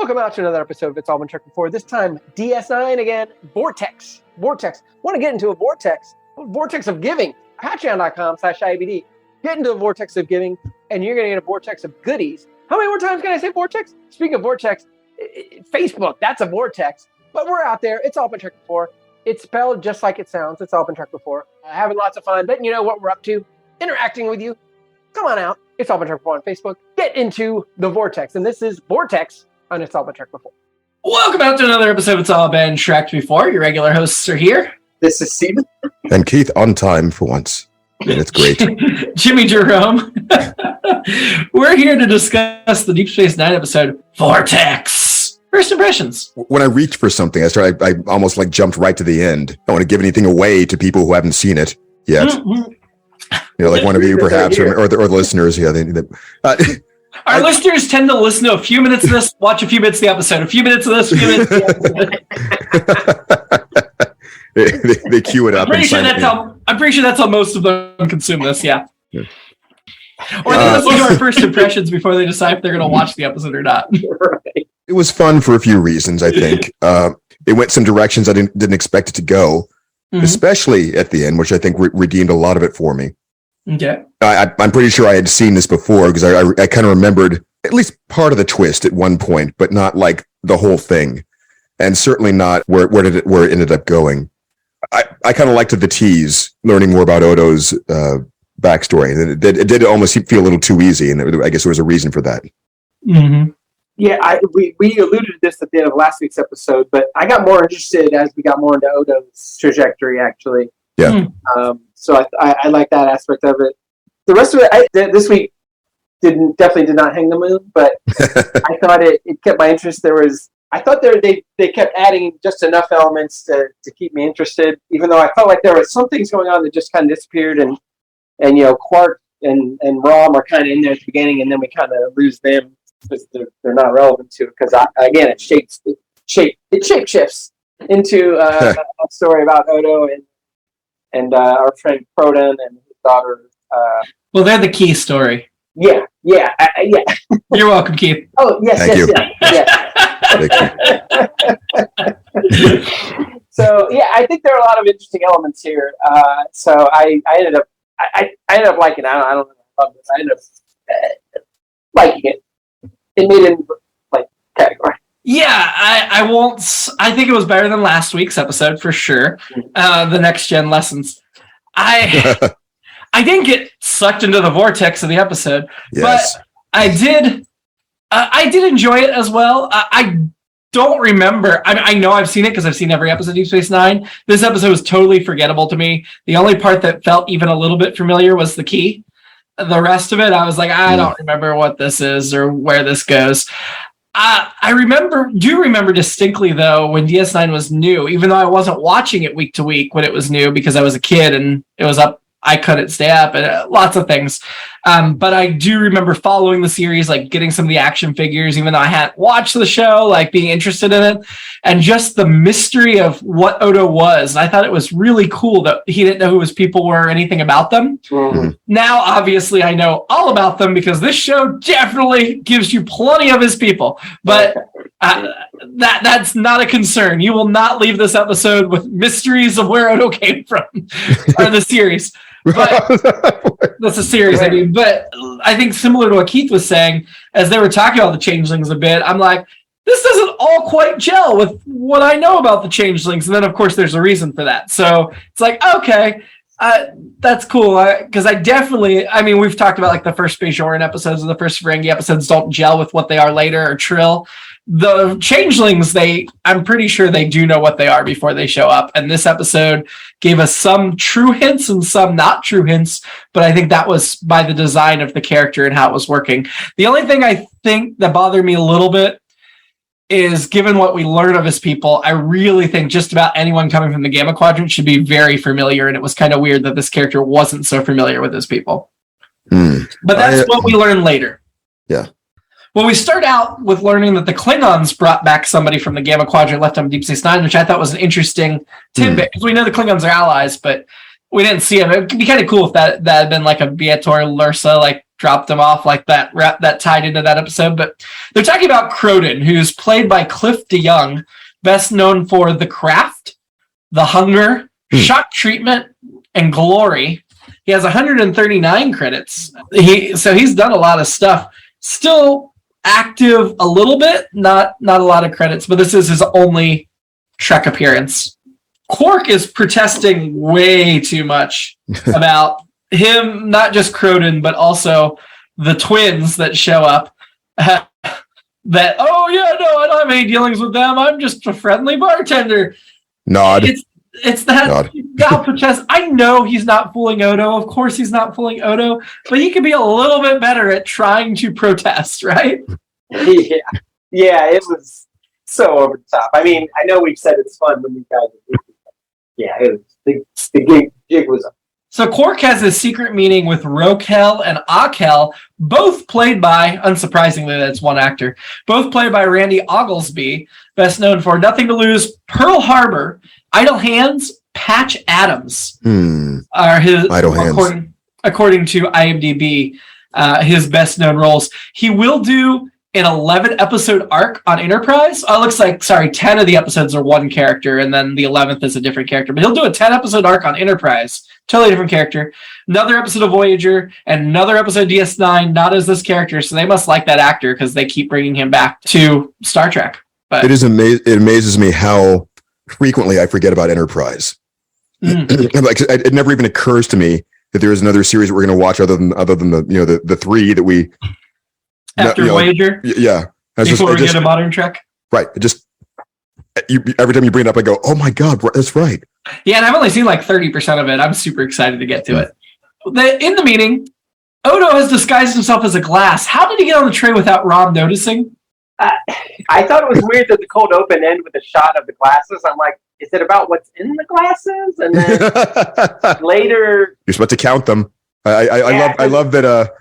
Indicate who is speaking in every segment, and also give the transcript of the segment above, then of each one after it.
Speaker 1: Welcome out to another episode of It's All Been Checked Before. This time, DS9 again. Vortex. Want to get into a vortex. Vortex of giving. Patreon.com/IABD. Get into a vortex of giving, and you're going to get a vortex of goodies. How many more times can I say vortex? Speaking of vortex, Facebook, that's a vortex. But we're out there. It's all been checked before. It's spelled just like it sounds. It's all been checked before. Having lots of fun. Letting you know what we're up to. Interacting with you. Come on out. It's all been checked before on Facebook. Get into the vortex. And this is Vortex on It's All Been Checked Before.
Speaker 2: Welcome out to another episode of It's All Been Checked Before. Your regular hosts are here.
Speaker 3: This is Steven.
Speaker 4: And Keith on time for once. And it's great.
Speaker 2: Jimmy-Jerome. We're here to discuss the Deep Space Nine episode, Vortex. First impressions.
Speaker 4: When I reached for something, I almost like jumped right to the end. I don't want to give anything away to people who haven't seen it yet. Mm-hmm. You know, like one of you perhaps, or the listeners. Yeah,
Speaker 2: Our listeners tend to listen to a few minutes of this, watch a few minutes of the episode, a few minutes of this, a few minutes of the episode.
Speaker 4: they queue it up.
Speaker 2: I'm pretty sure that's how most of them consume this, yeah. Or they listen to our first impressions before they decide if they're going to watch the episode or not.
Speaker 1: Right.
Speaker 4: It was fun for a few reasons, I think. It went some directions I didn't expect it to go, especially at the end, which I think redeemed a lot of it for me.
Speaker 2: Okay.
Speaker 4: I'm pretty sure I had seen this before because I kind of remembered at least part of the twist at one point, but not like the whole thing, and certainly not where it ended up going. I kind of liked the tease, learning more about Odo's backstory. It did almost feel a little too easy, and I guess there was a reason for that.
Speaker 2: Mm-hmm.
Speaker 1: Yeah, we alluded to this at the end of last week's episode, but I got more interested as we got more into Odo's trajectory, actually.
Speaker 4: Yeah.
Speaker 1: So I like that aspect of it. The rest of it, this week definitely did not hang the moon, but I thought it kept my interest. I thought they kept adding just enough elements to keep me interested, even though I felt like there was some things going on that just kind of disappeared, and you know, Quark and Rom are kind of in there at the beginning, and then we kind of lose them because they're not relevant to it. Because again, it shapeshifts into a story about Odo and our friend Proton and his daughter.
Speaker 2: Well, they're the key story.
Speaker 1: Yeah. You're
Speaker 2: welcome, Keith.
Speaker 1: Oh, yes,
Speaker 4: Thank you.
Speaker 1: So, yeah, I think there are a lot of interesting elements here. So I ended up liking it. I don't know if I love this. I ended up liking it. It made it like category.
Speaker 2: Yeah, I won't. I think it was better than last week's episode for sure. The next gen lessons. I didn't get sucked into the vortex of the episode,
Speaker 4: yes.
Speaker 2: But I did. I did enjoy it as well. I don't remember. I know I've seen it because I've seen every episode of Deep Space Nine. This episode was totally forgettable to me. The only part that felt even a little bit familiar was the key. The rest of it, I was like, I don't remember what this is or where this goes. I do remember distinctly, though, when DS9 was new, even though I wasn't watching it week to week when it was new because I was a kid and it was up, I couldn't stay up, and lots of things. But I do remember following the series, like getting some of the action figures, even though I hadn't watched the show, like being interested in it, and just the mystery of what Odo was. I thought it was really cool that he didn't know who his people were or anything about them. Mm-hmm. Now, obviously, I know all about them because this show definitely gives you plenty of his people. But that's not a concern. You will not leave this episode with mysteries of where Odo came from, or the series. But that's a series, I mean. But I think similar to what Keith was saying, as they were talking about the changelings a bit, I'm like, this doesn't all quite gel with what I know about the changelings. And then, of course, there's a reason for that. So it's like, okay, that's cool. Because we've talked about like the first Bajoran episodes and the first Ferengi episodes don't gel with what they are later, or Trill. The changelings, I'm pretty sure they do know what they are before they show up. And this episode gave us some true hints and some not true hints, but I think that was by the design of the character and how it was working. The only thing I think that bothered me a little bit is, given what we learn of his people, I really think just about anyone coming from the Gamma Quadrant should be very familiar, and it was kind of weird that this character wasn't so familiar with his people. But that's what we learn later.
Speaker 4: Yeah.
Speaker 2: Well, we start out with learning that the Klingons brought back somebody from the Gamma Quadrant left on Deep Space Nine, which I thought was an interesting tidbit, because we know the Klingons are allies, but we didn't see him. It would be kind of cool if that had been like a Beator Lursa, like dropped him off like that tied into that episode. But they're talking about Croden, who's played by Cliff DeYoung, best known for The Craft, The Hunger, Shock Treatment, and Glory. He has 139 credits. He's done a lot of stuff. Still active a little bit, not a lot of credits, but this is his only Trek appearance. Quark is protesting way too much about him, not just Croden, but also the twins that show up. I don't have any dealings with them. I'm just a friendly bartender.
Speaker 4: Nod.
Speaker 2: It's that Gal protest. I know he's not fooling Odo. Of course he's not fooling Odo, but he could be a little bit better at trying to protest, right?
Speaker 1: Yeah, it was so over the top. I mean, I know we've said it's fun when you guys are it was the jig was up.
Speaker 2: So Quark has a secret meeting with Rokel and Akel, both played by, unsurprisingly, that's one actor, both played by Randy Oglesby, best known for Nothing to Lose, Pearl Harbor, Idle Hands, Patch Adams are his, according to IMDb, his best known roles. He will do an 11-episode arc on Enterprise. Oh, it looks like, 10 of the episodes are one character, and then the 11th is a different character. But he'll do a 10-episode arc on Enterprise. Totally different character. Another episode of Voyager, and another episode of DS9, not as this character. So they must like that actor because they keep bringing him back to Star Trek. But
Speaker 4: it amazes me how frequently I forget about Enterprise. It never even occurs to me that there is another series that we're going to watch other than the three that we...
Speaker 2: After Voyager?
Speaker 4: Yeah.
Speaker 2: Before we get a modern Trek?
Speaker 4: Right. Every time you bring it up, I go, oh my God, that's right.
Speaker 2: Yeah, and I've only seen like 30% of it. I'm super excited to get to it. In the meeting, Odo has disguised himself as a glass. How did he get on the tray without Rob noticing?
Speaker 1: I thought it was weird that the cold open ended with a shot of the glasses. I'm like, is it about what's in the glasses? And then later... You're
Speaker 4: supposed to count them. I love that...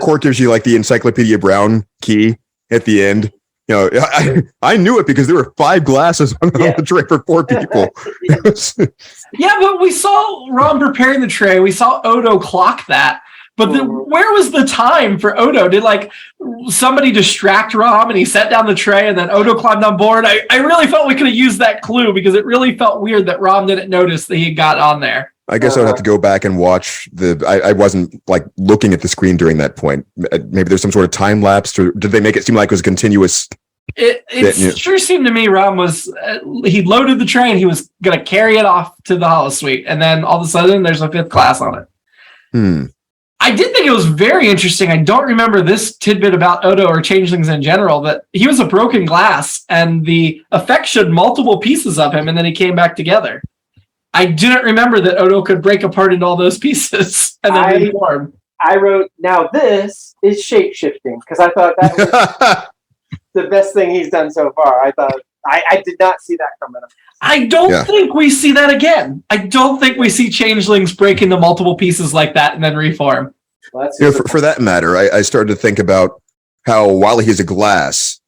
Speaker 4: Quark gives you like the Encyclopedia Brown key at the end. I knew it because there were 5 glasses on the tray for 4 people.
Speaker 2: Yeah, but we saw Ron preparing the tray. We saw Odo clock that. But where was the time for Odo? Did somebody distract Rom and he set down the tray and then Odo climbed on board? I really felt we could have used that clue because it really felt weird that Rom didn't notice that he got on there.
Speaker 4: I guess I would have to go back and watch I wasn't looking at the screen during that point. Maybe there's some sort of time lapse, or did they make it seem like it was continuous?
Speaker 2: It sure seemed to me Rom was, he loaded the train, he was going to carry it off to the holosuite, and then all of a sudden there's a 5th class on it. I did think it was very interesting. I don't remember this tidbit about Odo or changelings in general, that he was a broken glass and the effect showed multiple pieces of him and then he came back together. I didn't remember that Odo could break apart into all those pieces and then reform.
Speaker 1: I wrote, now this is shape-shifting, because I thought that was the best thing he's done so far. I thought, I did not see that coming up.
Speaker 2: I don't think we see that again. I don't think we see changelings break into multiple pieces like that and then reform.
Speaker 1: Well,
Speaker 4: for that matter, I started to think about how while he's a glass,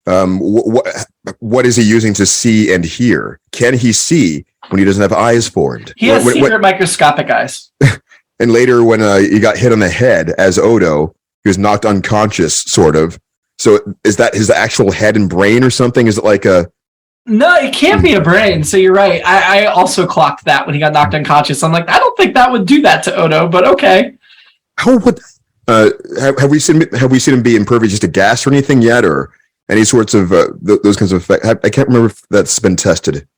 Speaker 4: what is he using to see and hear? Can he see when he doesn't have eyes formed?
Speaker 2: He has secret microscopic eyes.
Speaker 4: And later when he got hit on the head as Odo, he was knocked unconscious, sort of. So is that his actual head and brain or something? Is it like a...
Speaker 2: No, it can't be a brain. So you're right. I also clocked that when he got knocked unconscious. I'm like, I don't think that would do that to Odo, but okay.
Speaker 4: How would... have we seen him be impervious just to gas or anything yet, or any sorts of those kinds of effects? I can't remember if that's been tested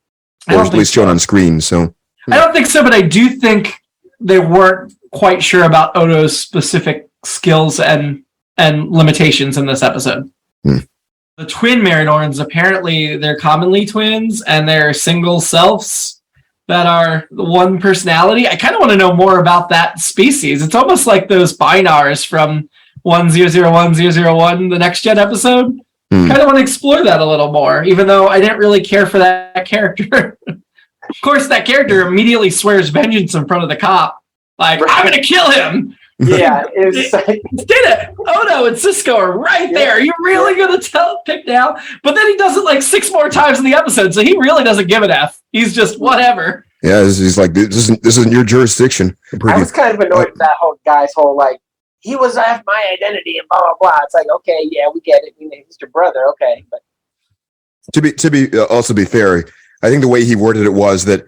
Speaker 4: or at least shown on screen. So
Speaker 2: I don't think so, but I do think they weren't quite sure about Odo's specific skills and limitations in this episode. The twin Marinors, apparently they're commonly twins and they're single selves that are one personality. I kind of want to know more about that species. It's almost like those binars from 1001-001, the Next Gen episode. Kind of want to explore that a little more, even though I didn't really care for that character. Of course, that character immediately swears vengeance in front of the cop. Like, I'm going to kill him.
Speaker 1: Yeah, it was like...
Speaker 2: Did it? Odo and Cisco are right there. Are you really going to pick down? But then he does it like 6 more times in the episode, so he really doesn't give an F. He's just whatever.
Speaker 4: Yeah, he's like, this isn't your jurisdiction.
Speaker 1: I was kind of annoyed with that whole guy's whole like, he was after my identity and blah blah blah. It's like, okay, yeah, we get it. He's your brother, okay. But
Speaker 4: to be also be fair, I think the way he worded it was that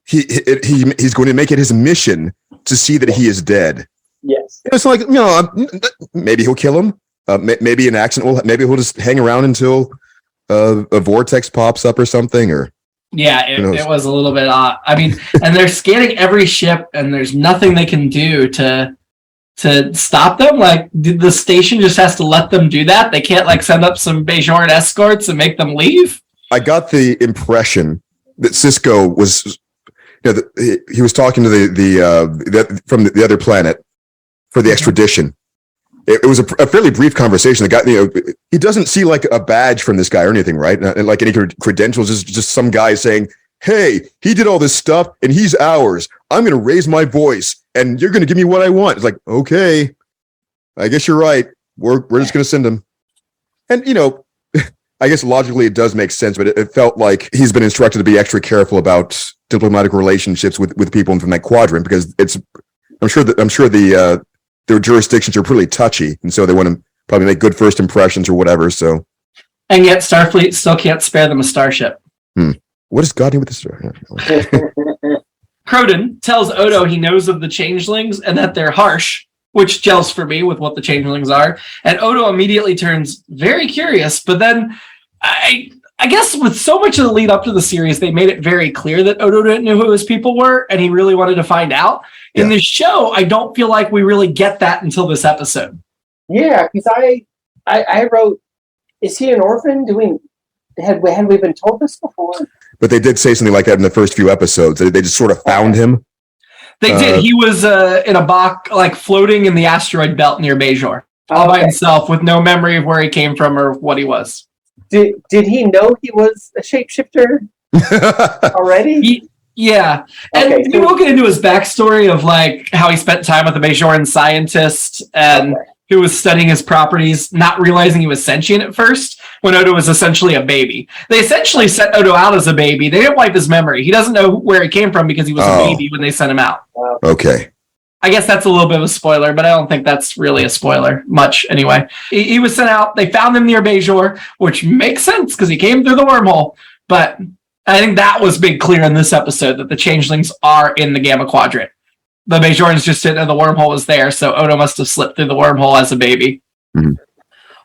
Speaker 4: he's going to make it his mission to see that he is dead.
Speaker 1: Yes,
Speaker 4: it's like, maybe he'll kill him. Maybe an accident will. Maybe he'll just hang around until a vortex pops up or something. Or
Speaker 2: yeah, it was a little bit odd. I mean, and they're scanning every ship, and there's nothing they can do to stop them. Like the station just has to let them do that. They can't like send up some Bajoran escorts and make them leave.
Speaker 4: I got the impression that Cisco was, he was talking to the from the other planet for the extradition. It was a fairly brief conversation. The guy, he doesn't see like a badge from this guy or anything, right? And like any credentials, just some guy saying, "Hey, he did all this stuff and he's ours. I'm going to raise my voice and you're going to give me what I want." It's like, okay, I guess you're right. We're just going to send him. And, I guess logically it does make sense, but it felt like he's been instructed to be extra careful about diplomatic relationships with people from that quadrant, because I'm sure their jurisdictions are pretty touchy, and so they want to probably make good first impressions or whatever. So,
Speaker 2: and yet Starfleet still can't spare them a starship.
Speaker 4: What is God do with the star?
Speaker 2: Croden tells Odo he knows of the changelings and that they're harsh, which gels for me with what the changelings are. And Odo immediately turns very curious, but then I guess with so much of the lead up to the series, they made it very clear that Odo didn't know who his people were, and he really wanted to find out. In this show, I don't feel like we really get that until this episode.
Speaker 1: Yeah, because I wrote, is he an orphan? Had we been told this before?
Speaker 4: But they did say something like that in the first few episodes. They just sort of found him.
Speaker 2: They did. He was in a box, like floating in the asteroid belt near Bajor, all by himself, with no memory of where he came from or what he was.
Speaker 1: Did he know he was a shapeshifter already?
Speaker 2: Yeah. And we won't get into his backstory of like how he spent time with a Bajoran scientist and who was studying his properties, not realizing he was sentient at first, when Odo was essentially a baby. They essentially sent Odo out as a baby. They didn't wipe his memory. He doesn't know where he came from because he was a baby when they sent him out.
Speaker 4: Okay.
Speaker 2: I guess that's a little bit of a spoiler, but I don't think that's really a spoiler much anyway. He was sent out. They found him near Bajor, which makes sense because he came through the wormhole. But I think that was made clear in this episode that the changelings are in the Gamma Quadrant. The Bajorans just didn't know the wormhole was there, so Odo must have slipped through the wormhole as a baby.
Speaker 4: Mm-hmm.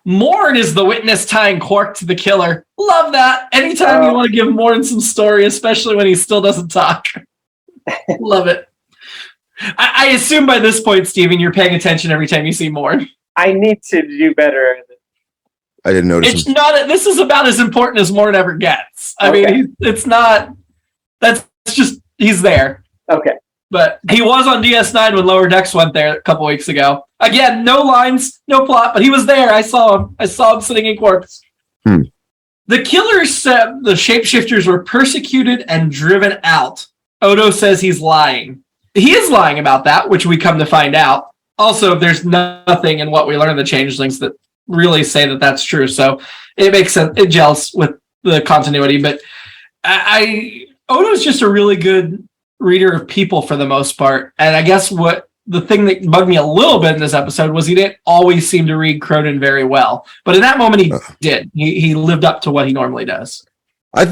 Speaker 2: Morn is the witness tying Quark to the killer. Love that. Anytime you want to give Morn some story, especially when he still doesn't talk. Love it. I assume by this point, Steven, you're paying attention every time you see Morn.
Speaker 1: I need to do better.
Speaker 4: I didn't notice.
Speaker 2: It's not. This is about as important as Morn ever gets. I mean, it's not. That's just he's there.
Speaker 1: Okay.
Speaker 2: But he was on DS9 when Lower Decks went there a couple weeks ago. Again, no lines, no plot, but he was there. I saw him. I saw him sitting in quarters. The killers said the shapeshifters were persecuted and driven out. Odo says he's lying. He is lying about that, which we come to find out. Also, there's nothing in what we learn of the changelings that really say that that's true. So it makes sense. It gels with the continuity. But Odo's just a really good reader of people for the most part. And I guess what the thing that bugged me a little bit in this episode was he didn't always seem to read Cronin very well. But in that moment, he did. He lived up to what he normally does.
Speaker 4: I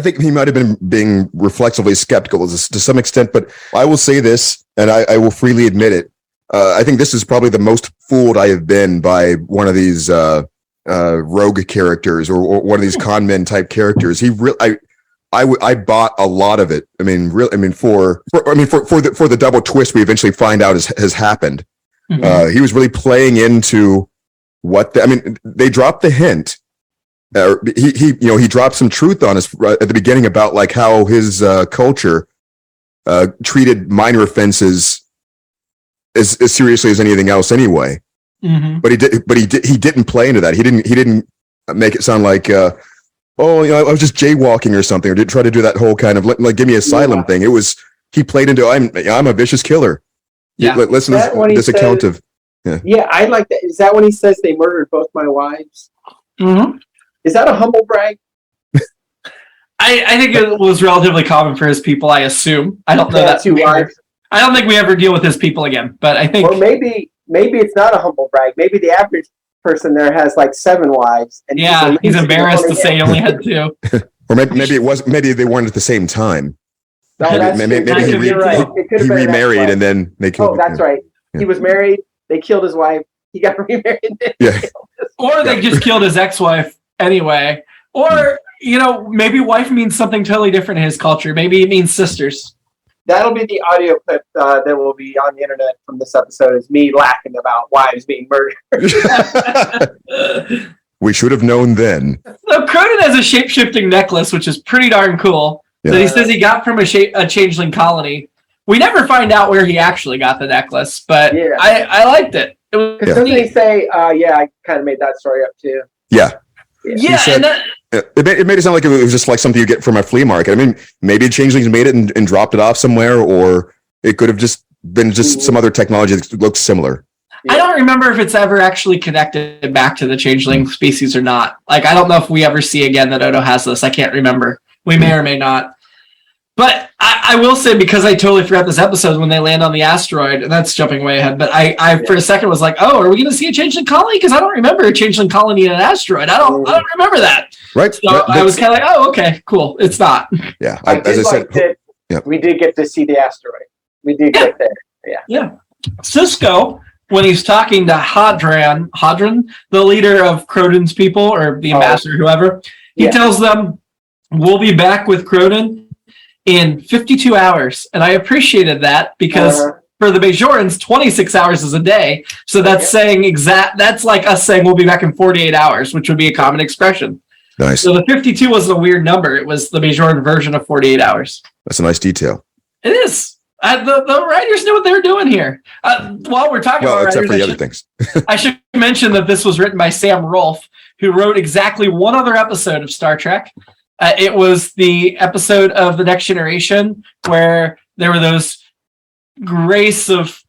Speaker 4: think he might have been being reflexively skeptical to some extent, but I will say this, and I will freely admit it. I think this is probably the most fooled I have been by one of these rogue characters or one of these con men type characters. I bought a lot of it. I mean, for the double twist we eventually find out has happened. Mm-hmm. He was really playing into what they dropped the hint. He dropped some truth on us at the beginning about like how his culture treated minor offenses as seriously as anything else anyway. Mm-hmm. But he didn't play into that. He didn't make it sound like I was just jaywalking or something, or didn't try to do that whole kind of like give me asylum thing. It was he played into I'm a vicious killer.
Speaker 2: Yeah.
Speaker 4: Listen to this account of
Speaker 1: Yeah, I like that. Is that when he says they murdered both my wives?
Speaker 2: Mm-hmm.
Speaker 1: Is that a humble brag?
Speaker 2: I think it was relatively common for his people, I assume. I don't know that. I don't think we ever deal with his people again, but I think...
Speaker 1: Or maybe it's not a humble brag. Maybe the average person there has like 7 wives. And
Speaker 2: he's embarrassed to say he only had 2.
Speaker 4: Or maybe they weren't at the same time.
Speaker 1: No,
Speaker 4: maybe he remarried and then they killed him.
Speaker 1: Oh, that's right. Yeah. He was married. They killed his wife. He got remarried.
Speaker 2: Or they just killed his ex-wife anyway. Or, maybe wife means something totally different in his culture. Maybe it means sisters.
Speaker 1: That'll be the audio clip that will be on the internet from this episode, is me laughing about wives being murdered.
Speaker 4: We should have known then.
Speaker 2: So Cronin has a shape-shifting necklace, which is pretty darn cool, that he says he got from a changeling colony. We never find out where he actually got the necklace, but I liked it.
Speaker 1: Doesn't he say, I kind of made that story up too?
Speaker 4: Yeah.
Speaker 2: Yeah,
Speaker 4: said, it made it sound like it was just like something you get from a flea market. I mean, maybe changelings made it and dropped it off somewhere, or it could have just been some other technology that looks similar.
Speaker 2: I don't remember if it's ever actually connected back to the changeling species or not. Like, I don't know if we ever see again that Odo has this. I can't remember. We may or may not. But I will say, because I totally forgot this episode when they land on the asteroid, and that's jumping way ahead, but I for a second was like, oh, are we going to see a changeling colony? Because I don't remember a changeling colony in an asteroid. I don't remember that.
Speaker 4: Right.
Speaker 2: So I was kind of like, oh, okay, cool. It's not.
Speaker 4: Yeah.
Speaker 1: As I said, we did get to see the asteroid. We did get there.
Speaker 2: Yeah. Cisco, when he's talking to Hadron, the leader of Cronin's people, or the ambassador, whoever, he tells them, we'll be back with Cronin in 52 hours. And I appreciated that because for the Bajorans, 26 hours is a day. So that's that's like us saying we'll be back in 48 hours, which would be a common expression.
Speaker 4: Nice.
Speaker 2: So the 52 wasn't a weird number. It was the Bajoran version of 48 hours.
Speaker 4: That's a nice detail.
Speaker 2: It is. The writers knew what they were doing here. While we're talking about
Speaker 4: except
Speaker 2: writers,
Speaker 4: for the other things.
Speaker 2: I should mention that this was written by Sam Rolfe, who wrote exactly one other episode of Star Trek. It was the episode of The Next Generation where there were those race of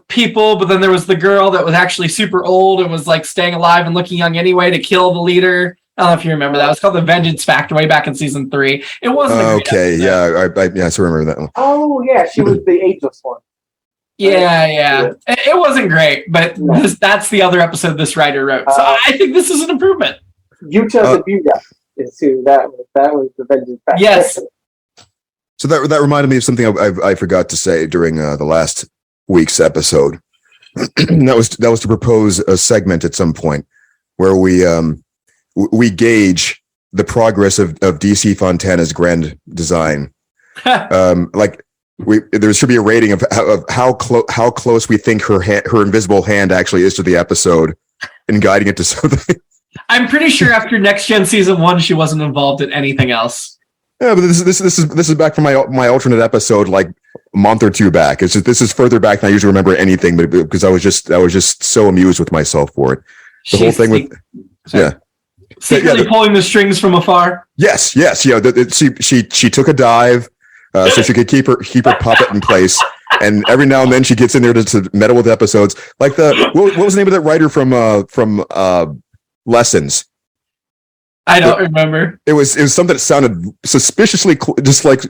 Speaker 2: people, but then there was the girl that was actually super old and was like staying alive and looking young anyway to kill the leader. I don't know if you remember that. It was called The Vengeance Factor way back in season 3. It wasn't
Speaker 4: okay. Yeah, I still remember that one.
Speaker 1: Oh yeah, she was the ageless one.
Speaker 2: Yeah. It wasn't great, but that's the other episode this writer wrote. So I think this is an improvement.
Speaker 1: Utah Zabuga is who that was the Vengeance Factor.
Speaker 2: Yes.
Speaker 4: So that reminded me of something I forgot to say during the last week's episode. that was to propose a segment at some point where we gauge the progress of DC Fontana's grand design. There should be a rating of how close we think her invisible hand actually is to the episode and guiding it to something.
Speaker 2: I'm pretty sure after Next Gen season 1, she wasn't involved in anything else.
Speaker 4: Yeah, but this is back from my alternate episode, like a month or two back. This is further back than I usually remember anything, but because I was just so amused with myself for it. The whole thing with
Speaker 2: secretly pulling the strings from afar.
Speaker 4: Yes. Yeah. She took a dive so she could keep her puppet in place, and every now and then she gets in there to meddle with episodes. Like what was the name of that writer from Lessons?
Speaker 2: I don't remember.
Speaker 4: It was something that sounded suspiciously just like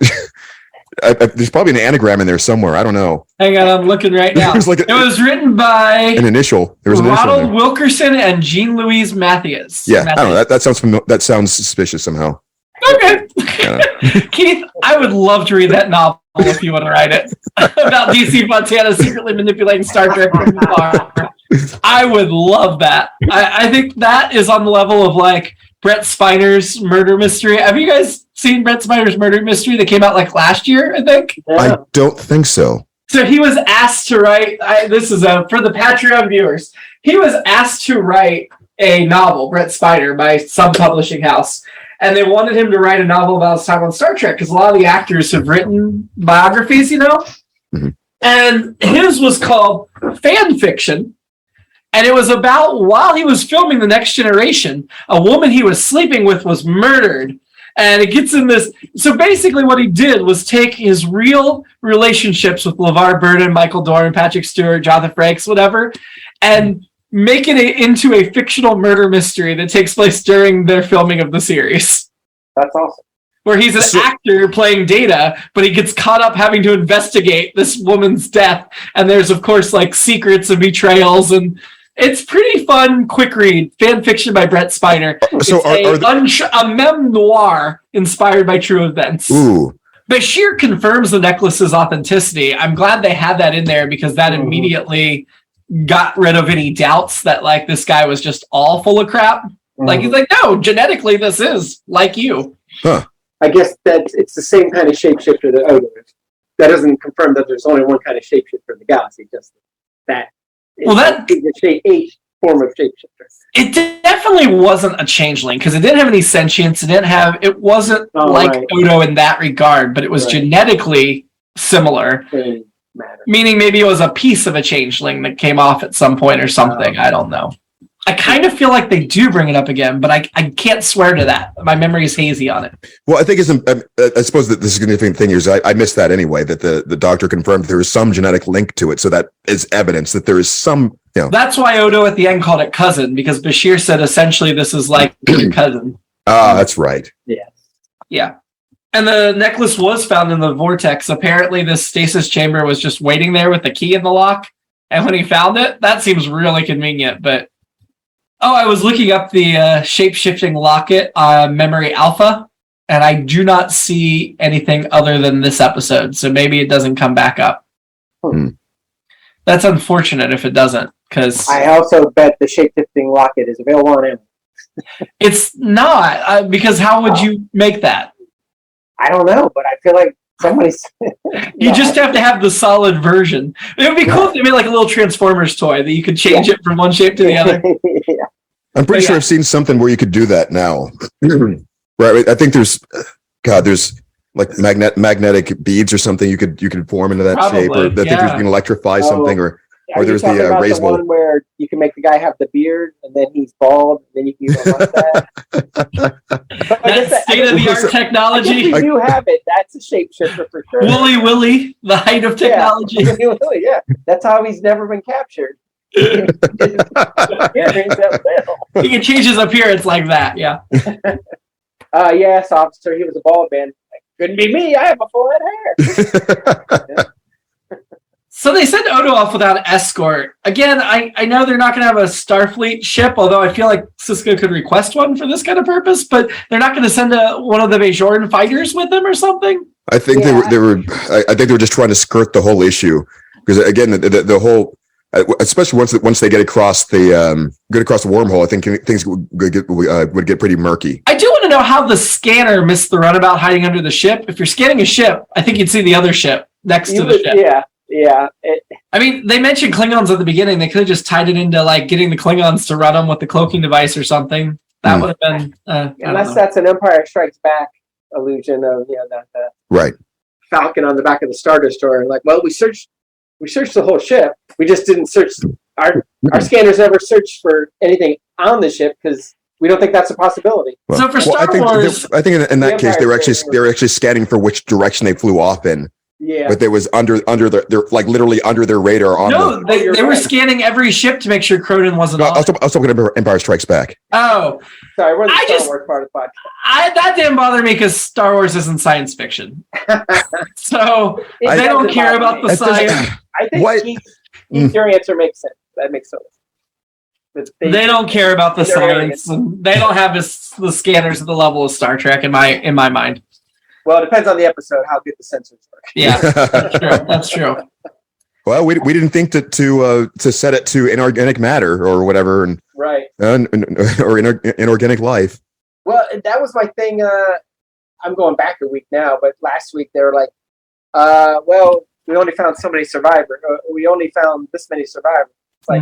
Speaker 4: there's probably an anagram in there somewhere. I don't know. Hang on,
Speaker 2: I'm looking right now. It was written by
Speaker 4: an initial. There was an initial.
Speaker 2: Ronald Wilkerson and Jean-Louise Mathias.
Speaker 4: Yeah, I don't know. That sounds suspicious somehow.
Speaker 2: Okay. Keith, I would love to read that novel if you want to write it about DC Fontana secretly manipulating Star Trek from afar. I would love that. I think that is on the level of like Brett Spiner's murder mystery. Have you guys seen Brett Spiner's murder mystery that came out like last year, I think?
Speaker 1: Yeah.
Speaker 4: I don't think so.
Speaker 2: So he was asked to write, this is for the Patreon viewers, he was asked to write a novel, Brett Spiner, by some publishing house. And they wanted him to write a novel about his time on Star Trek because a lot of the actors have written biographies, Mm-hmm. And his was called Fan Fiction. And it was about while he was filming The Next Generation, a woman he was sleeping with was murdered. And it gets in this. So basically what he did was take his real relationships with LeVar Burton, Michael Dorn, Patrick Stewart, Jonathan Frakes, whatever, and make it into a fictional murder mystery that takes place during their filming of the series.
Speaker 1: That's awesome.
Speaker 2: where he's an actor playing Data, but he gets caught up having to investigate this woman's death. And there's, of course, like secrets and betrayals. And it's pretty fun, quick read. Fan fiction by Brett Spiner.
Speaker 4: So
Speaker 2: it's a memoir inspired by true events.
Speaker 4: Ooh.
Speaker 2: Bashir confirms the necklace's authenticity. I'm glad they had that in there because that immediately got rid of any doubts that like this guy was just all full of crap. Like he's like, no, genetically this is like you.
Speaker 4: Huh.
Speaker 1: I guess that it's the same kind of shapeshifter that Odo is. That doesn't confirm that there's only one kind of shapeshifter in the galaxy, just that.
Speaker 2: That
Speaker 1: is a form of shapeshifter.
Speaker 2: It definitely wasn't a changeling because it didn't have any sentience. It wasn't Odo in that regard, but it was genetically similar. Meaning maybe it was a piece of a changeling that came off at some point or something. I don't know. I kind of feel like they do bring it up again, but I can't swear to that. My memory is hazy on it.
Speaker 4: Well, I think I suppose that the significant thing is I missed that anyway, that the doctor confirmed there is some genetic link to it. So that is evidence that there is some,
Speaker 2: That's why Odo at the end called it cousin, because Bashir said essentially this is like your cousin.
Speaker 4: Ah, that's right.
Speaker 1: Yeah.
Speaker 2: Yeah. And the necklace was found in the Vortex. Apparently this stasis chamber was just waiting there with the key in the lock. And when he found it, that seems really convenient, but I was looking up the shape-shifting locket on Memory Alpha, and I do not see anything other than this episode, so maybe it doesn't come back up. That's unfortunate if it doesn't, because
Speaker 1: I also bet the shape-shifting locket is available on Amazon.
Speaker 2: It's not, because how would you make that?
Speaker 1: I don't know, but I feel like somebody's...
Speaker 2: You just have to have the solid version. It would be cool if they made like a little Transformers toy that you could change it from one shape to the other.
Speaker 4: I'm pretty sure I've seen something where you could do that now. Right. I think there's like magnetic beads or something you could form into that shape, or I think you can electrify something, or there's the raisable
Speaker 1: one where you can make the guy have the beard and then he's bald, and then you can use it like that.
Speaker 2: That's state-of-the-art technology.
Speaker 1: If you do have it, that's a shapeshifter for sure.
Speaker 2: Wooly Willy, the height of technology.
Speaker 1: Yeah, that's how he's never been captured. He
Speaker 2: can change his appearance like that, yeah.
Speaker 1: Yes, officer, he was a bald man. Couldn't be me, I have a full head of hair.
Speaker 2: So they sent Odo off without an escort. Again, I know they're not going to have a Starfleet ship, although I feel like Sisko could request one for this kind of purpose, but they're not going to send one of the Bajoran fighters with them or something?
Speaker 4: I think they were just trying to skirt the whole issue, because again, the whole, especially once they get across the wormhole, I think things would get pretty murky.
Speaker 2: I do want to know how the scanner missed the runabout hiding under the ship. If you're scanning a ship, I think you'd see the other ship next to the ship.
Speaker 1: Yeah.
Speaker 2: I mean, they mentioned Klingons at the beginning. They could have just tied it into like getting the Klingons to run them with the cloaking device or something. That would have been.
Speaker 1: Unless that's an Empire Strikes Back illusion of that
Speaker 4: right
Speaker 1: Falcon on the back of the Star Destroyer. Like, well, we searched the whole ship. We just didn't search. Our scanners never searched for anything on the ship because we don't think that's a possibility.
Speaker 2: Well, so for Star Wars,
Speaker 4: I think in that case they were actually scanning for which direction they flew off in.
Speaker 1: Yeah,
Speaker 4: but they was under their like literally under their radar.
Speaker 2: They were scanning every ship to make sure Cronin wasn't on.
Speaker 4: I was talking about Empire Strikes Back.
Speaker 2: Oh,
Speaker 1: sorry, we're the Star Wars part of the podcast.
Speaker 2: That didn't bother me because Star Wars isn't science fiction, so they don't care about the science.
Speaker 1: I think your answer makes sense. That makes sense.
Speaker 2: They don't care about the science. And they don't have the scanners at the level of Star Trek in my mind.
Speaker 1: Well, it depends on the episode how good the sensors work.
Speaker 2: Yeah, that's true.
Speaker 4: Well, we didn't think to set it to inorganic matter or whatever, or inorganic life.
Speaker 1: Well, that was my thing. I'm going back a week now, but last week they were like, "Well, we only found so many survivors. We only found this many survivors." It's like,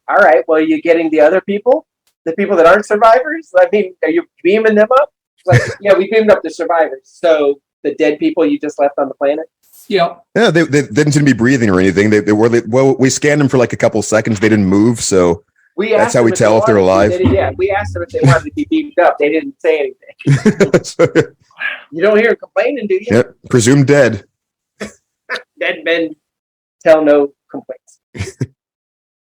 Speaker 1: all right, well, are you getting the other people, the people that aren't survivors? I mean, are you beaming them up? Like, yeah, we beamed up the survivors. So the dead people you just left on the planet.
Speaker 2: Yeah,
Speaker 4: they didn't seem to be breathing or anything. We scanned them for like a couple of seconds. They didn't move, so that's how we tell if they're alive.
Speaker 1: We asked them if they wanted to be beamed up. They didn't say anything. You don't hear them complaining, do you?
Speaker 4: Yep, presumed dead.
Speaker 1: Dead men tell no complaints.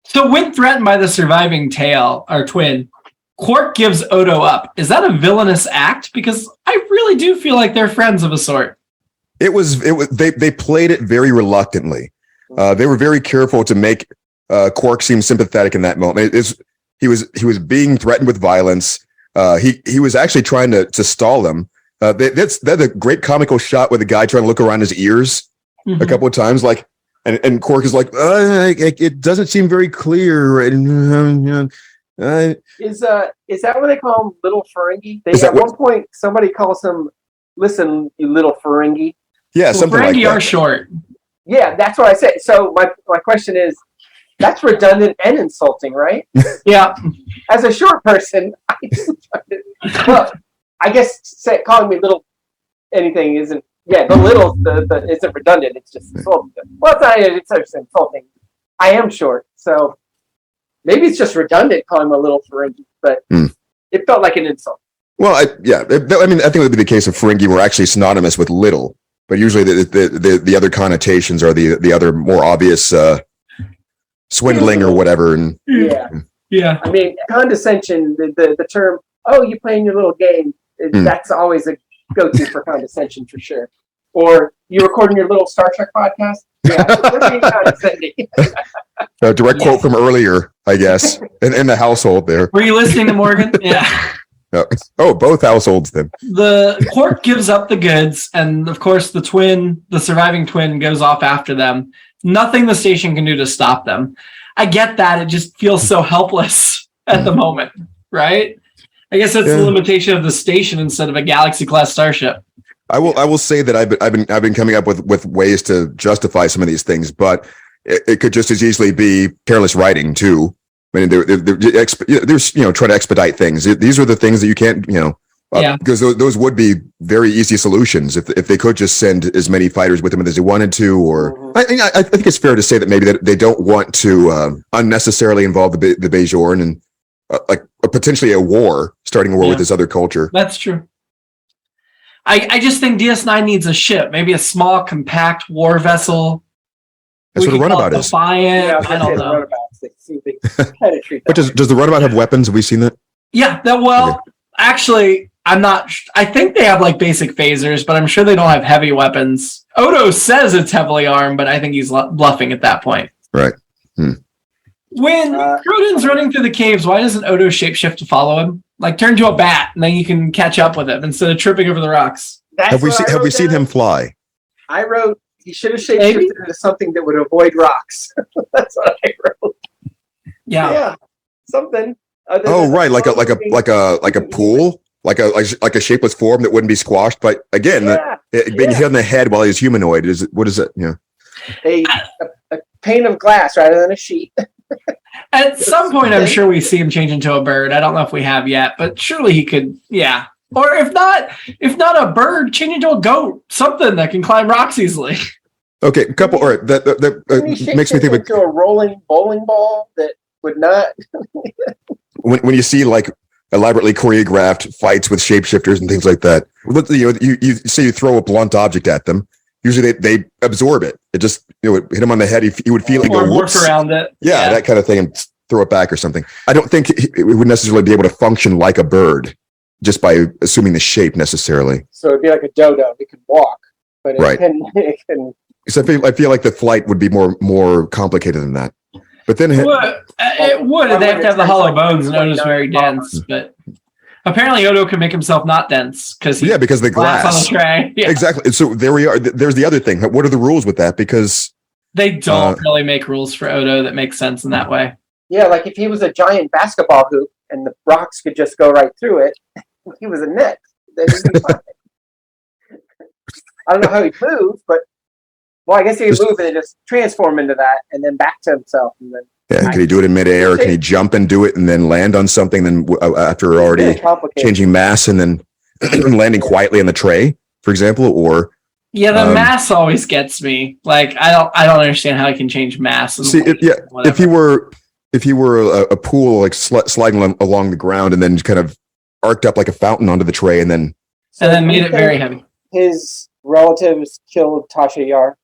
Speaker 2: So when threatened by the surviving tail, or twin, Quark gives Odo up. Is that a villainous act? Because I really do feel like they're friends of a sort.
Speaker 4: It was. They played it very reluctantly. They were very careful to make Quark seem sympathetic in that moment. He was being threatened with violence. He was actually trying to stall them. That's a great comical shot with the guy trying to look around his ears a couple of times, like, and Quark is like, it doesn't seem very clear.
Speaker 1: Is that what they call him, little Ferengi? At one point, somebody calls him, "Listen, you little Ferengi."
Speaker 4: Yeah, something like that.
Speaker 2: Ferengi are short.
Speaker 1: Yeah, that's what I said. So my question is, that's redundant and insulting, right?
Speaker 2: Yeah.
Speaker 1: As a short person, I guess calling me little anything isn't. Yeah, the little isn't redundant. It's just insulting. Well, it's not. It's just insulting. I am short, so maybe it's just redundant calling him a little Ferengi, but it felt like an insult.
Speaker 4: Well, I think it would be the case if Ferengi were actually synonymous with little, but usually the other connotations are the other more obvious swindling or whatever. And
Speaker 2: yeah.
Speaker 1: I mean, condescension. The term, "Oh, you playing your little game." That's always a go-to for condescension for sure. Or you recording your little Star Trek podcast? Yeah, we're being condescending.
Speaker 4: A direct quote from earlier, I guess, in the household there.
Speaker 2: Were you listening to Morgan? Yeah.
Speaker 4: Oh, both households then.
Speaker 2: The Quark gives up the goods, and of course the surviving twin goes off after them. Nothing the station can do to stop them. I get that. It just feels so helpless at the moment, right? I guess that's the limitation of the station instead of a galaxy-class starship.
Speaker 4: I will say that I've been coming up with ways to justify some of these things, but it could just as easily be careless writing too. I mean, they're trying to expedite things. These are the things that you can't, because those would be very easy solutions if they could just send as many fighters with them as they wanted to. Or I think it's fair to say that maybe that they don't want to unnecessarily involve the Bajorn and potentially starting a war with this other culture.
Speaker 2: That's true. I just think DS9 needs a ship, maybe a small, compact war vessel.
Speaker 4: That's what a runabout is.
Speaker 2: Defiant. I don't know.
Speaker 4: But does the runabout have weapons? Have we seen that?
Speaker 2: Yeah. Actually, I'm not. I think they have like basic phasers, but I'm sure they don't have heavy weapons. Odo says it's heavily armed, but I think he's bluffing at that point.
Speaker 4: Right.
Speaker 2: When Croden's running through the caves, why doesn't Odo shapeshift to follow him? Like turn to a bat, and then you can catch up with him instead of tripping over the rocks.
Speaker 4: Have we seen him fly?
Speaker 1: I wrote he should have shapeshifted into something that would avoid rocks. That's what I wrote.
Speaker 2: Yeah.
Speaker 1: Something.
Speaker 4: Oh, right, like a pool, like a shapeless form that wouldn't be squashed. But again, being hit on the head while he's humanoid what is it? Yeah.
Speaker 1: A pane of glass rather than a sheet.
Speaker 2: At some point, I'm sure we see him change into a bird. I don't know if we have yet, but surely he could. Yeah. Or if not a bird, change into a goat, something that can climb rocks easily.
Speaker 4: Okay, a couple. All right, that makes me think
Speaker 1: of a rolling bowling ball that would not.
Speaker 4: when you see like elaborately choreographed fights with shapeshifters and things like that, you say you throw a blunt object at them. Usually they absorb it. It just hit him on the head. He would feel it go whoops
Speaker 2: around it.
Speaker 4: Yeah, that kind of thing, and throw it back or something. I don't think it would necessarily be able to function like a bird just by assuming the shape necessarily.
Speaker 1: So it'd be like a dodo. It could walk, but it can.
Speaker 4: So I feel like the flight would be more complicated than that. But then
Speaker 2: it would. They have to have the hollow bones, and Odo's very dense. But apparently, Odo can make himself not dense because
Speaker 4: the glass
Speaker 2: on the tray. Yeah.
Speaker 4: Exactly. So there we are. There's the other thing. What are the rules with that? Because
Speaker 2: they don't really make rules for Odo that make sense in that way.
Speaker 1: Yeah, like if he was a giant basketball hoop and the rocks could just go right through it, he was a net. Then he'd be fine. I don't know how he moved, but I guess he could move and just transform into that, and then back to himself, and then.
Speaker 4: Yeah, can he do it in midair? Can he jump and do it and then land on something? Then after already changing mass and then landing quietly on the tray, for example, or
Speaker 2: the mass always gets me. Like I don't understand how he can change mass.
Speaker 4: If he were a pool like sliding along the ground and then kind of arced up like a fountain onto the tray and then
Speaker 2: made it very heavy.
Speaker 1: His relatives killed Tasha Yar.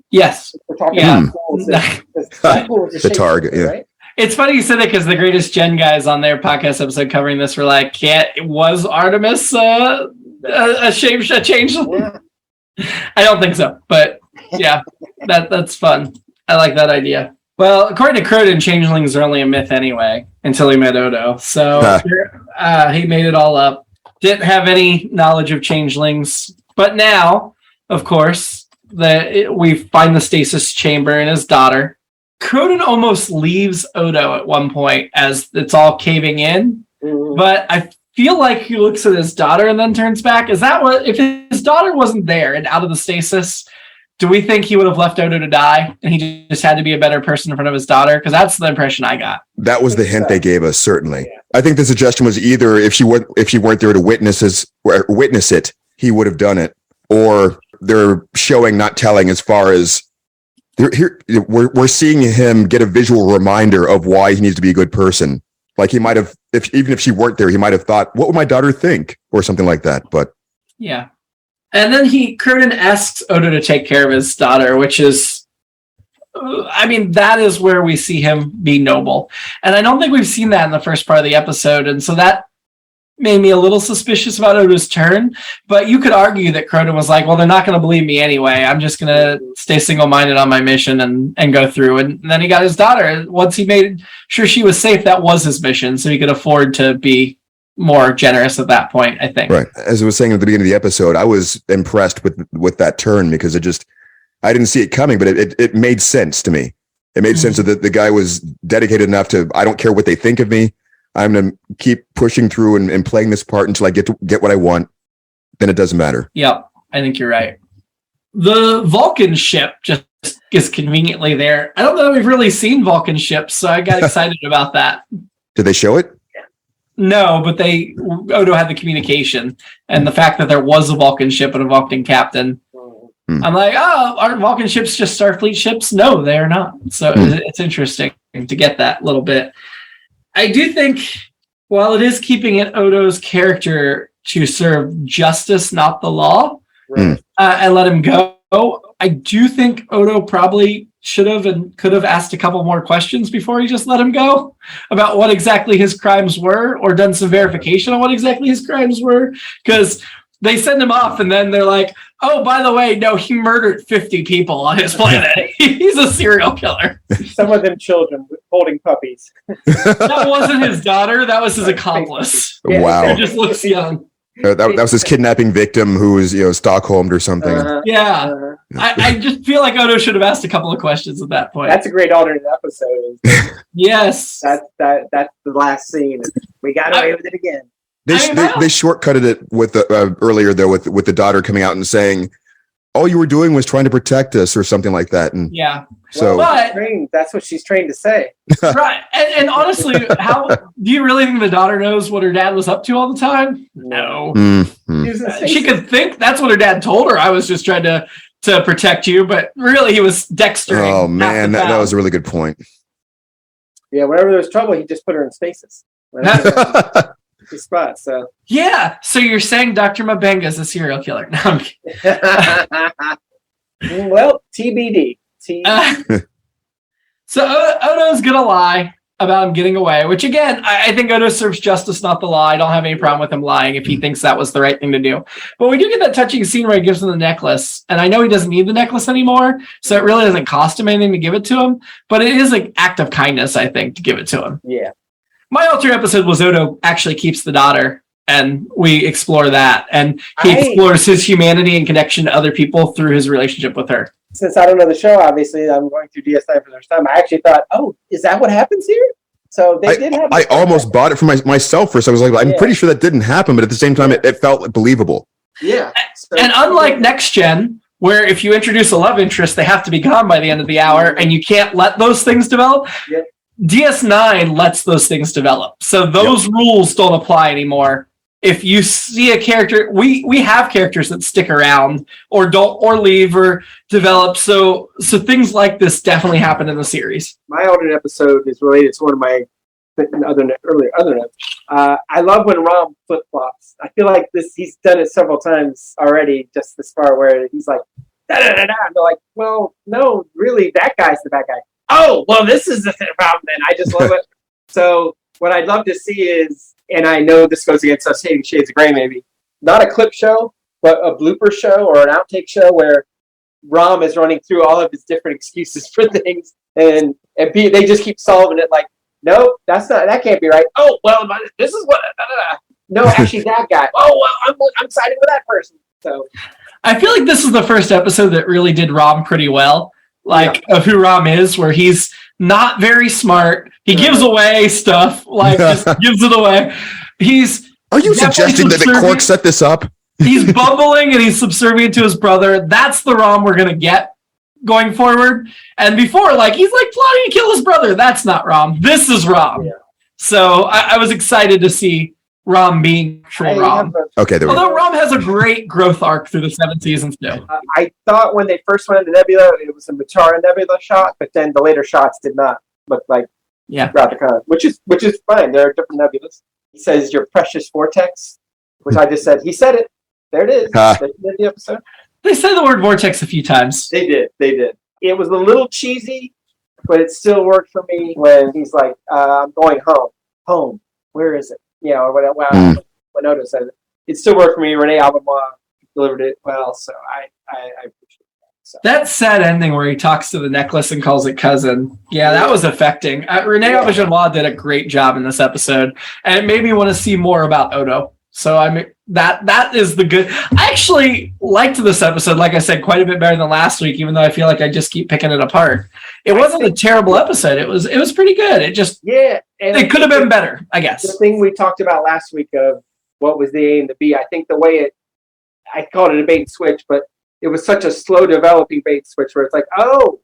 Speaker 2: Yes.
Speaker 1: We're talking about pools.
Speaker 4: The target, yeah. Right?
Speaker 2: It's funny you said that because the Greatest Gen guys on their podcast episode covering this were like, "Yeah, was Artemis a changeling?"
Speaker 1: Yeah.
Speaker 2: I don't think so, but yeah, that's fun. I like that idea. Well, according to Croden, changelings are only a myth anyway until he met Odo. So he made it all up. Didn't have any knowledge of changelings, but now, of course, we find the stasis chamber and his daughter. Croden almost leaves Odo at one point as it's all caving in, but I feel like he looks at his daughter and then turns back. Is that what? If his daughter wasn't there and out of the stasis, do we think he would have left Odo to die and he just had to be a better person in front of his daughter? Because that's the impression I got.
Speaker 4: That was the hint they gave us, certainly. Yeah. I think the suggestion was either if she weren't there to witness it, he would have done it, or they're showing, not telling, as far as we're seeing him get a visual reminder of why he needs to be a good person. Like he might have, even if she weren't there, he might have thought, "What would my daughter think?" or something like that. But
Speaker 2: yeah. And then Croden asks Odo to take care of his daughter, which is, that is where we see him be noble. And I don't think we've seen that in the first part of the episode. And so that made me a little suspicious about Odo's turn. But you could argue that Croden was like, well, they're not going to believe me anyway. I'm just going to stay single-minded on my mission and go through. And then he got his daughter. Once he made sure she was safe, that was his mission. So he could afford to be more generous at that point, I think. Right.
Speaker 4: As I was saying at the beginning of the episode, I was impressed with that turn because I didn't see it coming, but it made sense to me. It made sense that the guy was dedicated enough to, I don't care what they think of me. I'm going to keep pushing through and playing this part until I get what I want. Then it doesn't matter.
Speaker 2: Yep. I think you're right. The Vulcan ship just is conveniently there. I don't know if we've really seen Vulcan ships, so I got excited about that.
Speaker 4: Did they show it?
Speaker 2: No, but Odo had the communication, and the fact that there was a Vulcan ship and a Vulcan captain. I'm like, aren't Vulcan ships just Starfleet ships? No, they are not. So it's interesting to get that little bit. I do think, while it is keeping it Odo's character to serve justice, not the law, and let him go, I do think Odo probably should have and could have asked a couple more questions before he just let him go about what exactly his crimes were, or done some verification on what exactly his crimes were. Because they send him off and then they're like, oh, by the way, no, he murdered 50 people on his planet. He's a serial killer.
Speaker 1: Some of them children holding puppies.
Speaker 2: That wasn't his daughter. That was his accomplice.
Speaker 4: Wow.
Speaker 2: He just looks young.
Speaker 4: That was his kidnapping victim who was, Stockholmed or something.
Speaker 2: I just feel like Odo should have asked a couple of questions at that point.
Speaker 1: That's a great alternate episode.
Speaker 2: Yes.
Speaker 1: That's the last scene. We got away with it again.
Speaker 4: They shortcutted it with earlier though with the daughter coming out and saying, all you were doing was trying to protect us or something like that. And
Speaker 1: so that's what she's trained to say.
Speaker 2: Right. And honestly, how do you really think the daughter knows what her dad was up to all the time? No.
Speaker 4: Mm-hmm.
Speaker 2: She could think that's what her dad told her. I was just trying to protect you, but really he was dextering.
Speaker 4: Oh man, that was a really good point.
Speaker 1: Yeah, whenever there was trouble, he just put her in stasis. The spot. So
Speaker 2: so you're saying Dr. Mabenga's a serial killer? No, I'm kidding.
Speaker 1: Well, TBD.
Speaker 2: So Odo's gonna lie about him getting away, which again, I think Odo serves justice, not the law. I don't have any problem with him lying if he thinks that was the right thing to do. But we do get that touching scene where he gives him the necklace, and I know he doesn't need the necklace anymore, so it really doesn't cost him anything to give it to him. But it is an act of kindness, I think, to give it to him.
Speaker 1: Yeah.
Speaker 2: My alternate episode was Odo actually keeps the daughter, and we explore that. And he explores his humanity and connection to other people through his relationship with her.
Speaker 1: Since I don't know the show, obviously, I'm going through DS9 for the first time. I actually thought, is that what happens here? So they did have...
Speaker 4: I almost bought it for myself first. I was like, I'm pretty sure that didn't happen, but at the same time, it felt believable.
Speaker 1: Yeah.
Speaker 2: And unlike Next Gen, where if you introduce a love interest, they have to be gone by the end of the hour, and you can't let those things develop.
Speaker 1: Yep.
Speaker 2: DS9 lets those things develop. So those rules don't apply anymore. If you see a character, we have characters that stick around or don't or leave or develop. So things like this definitely happen in the series.
Speaker 1: My alternate episode is related to one of my earlier notes. I love when Rom flip flops. I feel like he's done it several times already. Just this far where he's like, da da da da. And they're like, well, no, really, that guy's the bad guy. oh, well, this is the problem then. I just love it. So what I'd love to see is, and I know this goes against us hating Shades of Grey maybe, not a clip show, but a blooper show or an outtake show where Rom is running through all of his different excuses for things, and they just keep solving it like, nope, that can't be right. Oh, well, this is what, no, actually that guy. Oh, well, I'm siding with that person. So
Speaker 2: I feel like this is the first episode that really did Rom pretty well, of who Rom is, where he's not very smart. He gives away stuff, just gives it away.
Speaker 4: Are you suggesting that Quark set this up?
Speaker 2: He's bumbling and he's subservient to his brother. That's the Rom we're going to get going forward. And before, he's plotting to kill his brother. That's not Rom. This is Rom. Yeah. So I was excited to see Rom being true Rom.
Speaker 4: Okay.
Speaker 2: Although Rom has a great growth arc through the 7 seasons too.
Speaker 1: I thought when they first went into Nebula, it was a Matara Nebula shot, but then the later shots did not look like Rathacon, which is fine. There are different nebulas. He says, "Your precious Vortex," which I just said. He said it. There it is. The episode.
Speaker 2: They said the word vortex a few times.
Speaker 1: They did. It was a little cheesy, but it still worked for me when he's like, "I'm going home. Home. Where is it?" Or when Odo said it. It still worked for me. Renee Albamoy delivered it well, so I appreciate that. So.
Speaker 2: That sad ending where he talks to the necklace and calls it cousin. Yeah, that was affecting. Renee Albamoy did a great job in this episode, and it made me want to see more about Odo. So that is the good. I actually liked this episode, like I said, quite a bit better than last week, even though I feel like I just keep picking it apart. It wasn't a terrible episode. It was pretty good. It just it could have been better, I guess.
Speaker 1: The thing we talked about last week of what was the A and the B, I think the way I called it a bait and switch, but it was such a slow developing bait and switch where it's like, oh,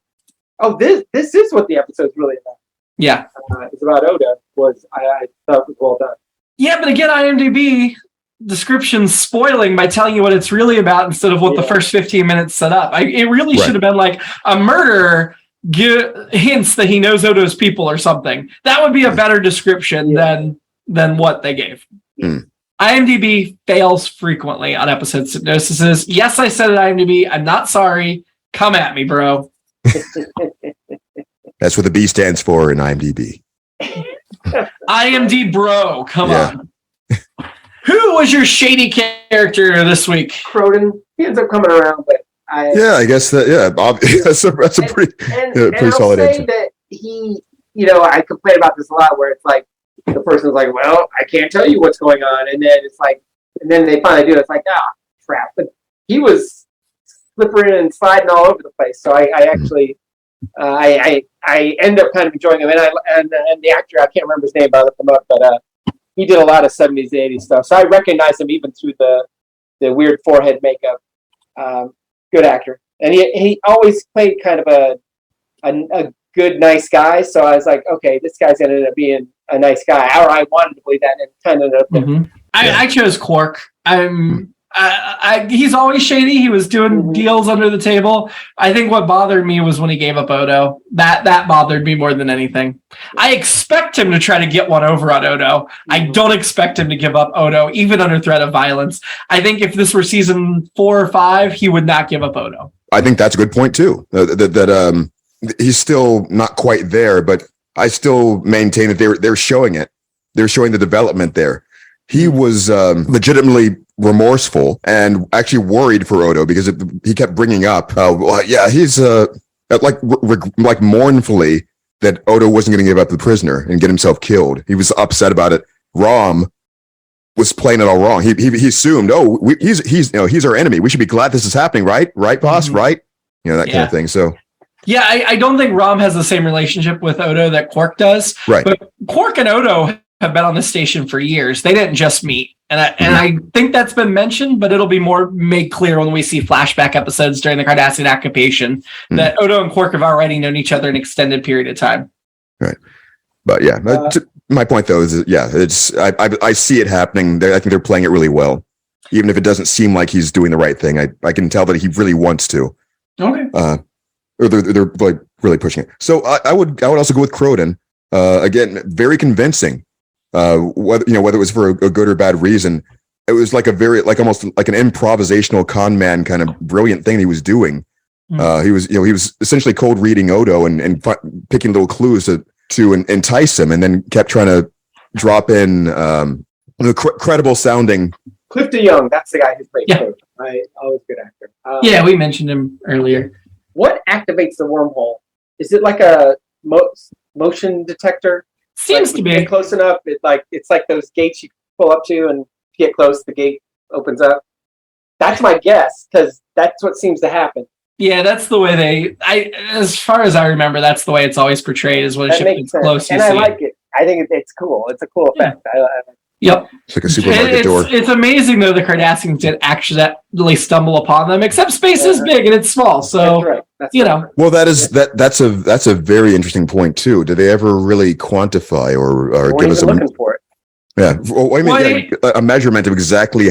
Speaker 1: this is what the episode's really about.
Speaker 2: Yeah,
Speaker 1: it's about Odo. I thought it was well done.
Speaker 2: Yeah, but again, IMDb description's spoiling by telling you what it's really about instead of what the first 15 minutes set up. It really should have been like a murderer hints that he knows Odo's people or something. That would be a better description than what they gave.
Speaker 4: Mm.
Speaker 2: IMDb fails frequently on episode synopsises. Yes, I said it, IMDb. I'm not sorry. Come at me, bro.
Speaker 4: That's what the B stands for in IMDb.
Speaker 2: IMD bro, come on. Who was your shady character this week?
Speaker 1: Croden. He ends up coming around, but
Speaker 4: I guess that that's a pretty solid answer.
Speaker 1: That he, I complain about this a lot, where it's like the person's like, "Well, I can't tell you what's going on," and then it's like, and then they finally do it. It's like, crap! But he was slippering and sliding all over the place. So I actually. I end up kind of enjoying him, and the actor, I can't remember his name, but I looked him up, but he did a lot of 70s to 80s stuff, so I recognize him even through the weird forehead makeup. Good actor, and he always played kind of a good, nice guy, so I was like, okay, this guy's going to end up being a nice guy, or I wanted to believe that, and it kind of ended up there.
Speaker 2: Mm-hmm. I chose Quark. He's always shady. He was doing deals under the table. I think what bothered me was when he gave up Odo. That bothered me more than anything. I expect him to try to get one over on Odo. I don't expect him to give up Odo, even under threat of violence. I think if this were season 4 or 5, he would not give up Odo.
Speaker 4: I think that's a good point too. That he's still not quite there, but I still maintain that they're showing it. They're showing the development there. He was legitimately remorseful and actually worried for Odo because he kept bringing up, he's like mournfully that Odo wasn't going to give up the prisoner and get himself killed. He was upset about it. Rom was playing it all wrong. He assumed, he's our enemy. We should be glad this is happening, right? Right, boss? Mm-hmm. Right? That kind of thing. So.
Speaker 2: Yeah, I don't think Rom has the same relationship with Odo that Quark does.
Speaker 4: Right.
Speaker 2: But Quark and Odo have been on the station for years. They didn't just meet. And I think that's been mentioned, but it'll be more made clear when we see flashback episodes during the Cardassian occupation that Odo and Quark have already known each other an extended period of time.
Speaker 4: Right. But my point though is it's I see it happening. I think they're playing it really well. Even if it doesn't seem like he's doing the right thing, I can tell that he really wants to.
Speaker 2: Okay.
Speaker 4: Or they're like really pushing it. So I would also go with Croden. Again, very convincing. Whether it was for a good or bad reason, it was like almost like an improvisational con man kind of brilliant thing he was doing. He was essentially cold reading Odo and picking little clues to entice him, and then kept trying to drop in credible sounding.
Speaker 1: Clifton Young, that's the guy who plays Coach. Always good actor.
Speaker 2: Yeah, we mentioned him earlier.
Speaker 1: What activates the wormhole? Is it like a motion detector?
Speaker 2: Seems to be.
Speaker 1: Get close enough. It's like those gates you pull up to, and if you get close, the gate opens up. That's my guess, because that's what seems to happen.
Speaker 2: Yeah, that's the way as far as I remember, that's the way it's always portrayed, is when a ship gets close.
Speaker 1: And I like it. I think it's cool. It's a cool effect.
Speaker 2: Yep.
Speaker 4: It's like a supermarket door.
Speaker 2: It's amazing, though, the Cardassians did accidentally stumble upon them, except space is big and it's small. So,
Speaker 1: that's right.
Speaker 4: Well, that's a very interesting point, too. Do they ever really quantify or give us
Speaker 1: looking for it?
Speaker 4: Yeah. A measurement of exactly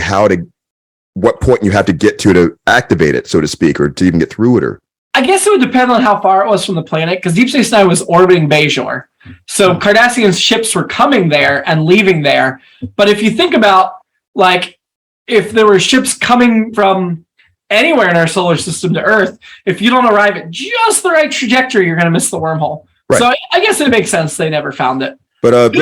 Speaker 4: what point you have to get to activate it, so to speak, or to even get through it? Or
Speaker 2: I guess it would depend on how far it was from the planet, because Deep Space Nine was orbiting Bajor. So Cardassian ships were coming there and leaving there. But if you think about, if there were ships coming from anywhere in our solar system to Earth, if you don't arrive at just the right trajectory, you're going to miss the wormhole. Right. So I guess it makes sense they never found it.
Speaker 4: But